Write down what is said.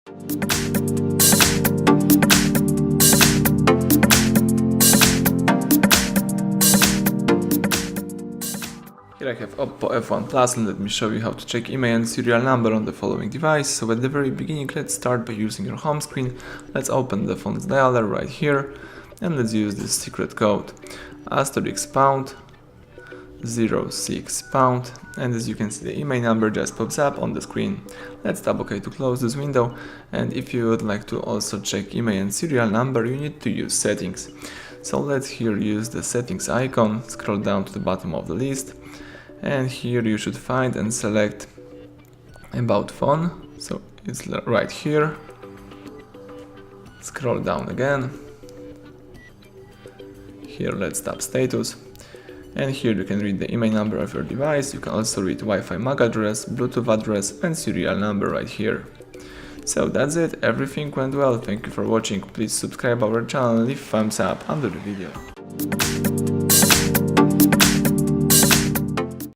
Here I have Oppo F1 Plus, and let me show you how to check IMEI and serial number on the following device. So at the very beginning, let's start by using your home screen. Let's open the phone's dialer right here, and let's use this secret code *## 06#, and as you can see, the IMEI number just pops up on the screen. Let's tap OK to close this window, and if you would like to also check IMEI and serial number, you need to use settings. So let's here use the settings icon, scroll down to the bottom of the list, and here you should find and select about phone. So it's right here. Scroll down again. Here let's tap status, and here you can read the IMEI number of your device. You can also read Wi-Fi MAC address, Bluetooth address, and serial number right here. So that's it, everything went well. Thank you for watching. Please subscribe our channel and leave thumbs up under the video.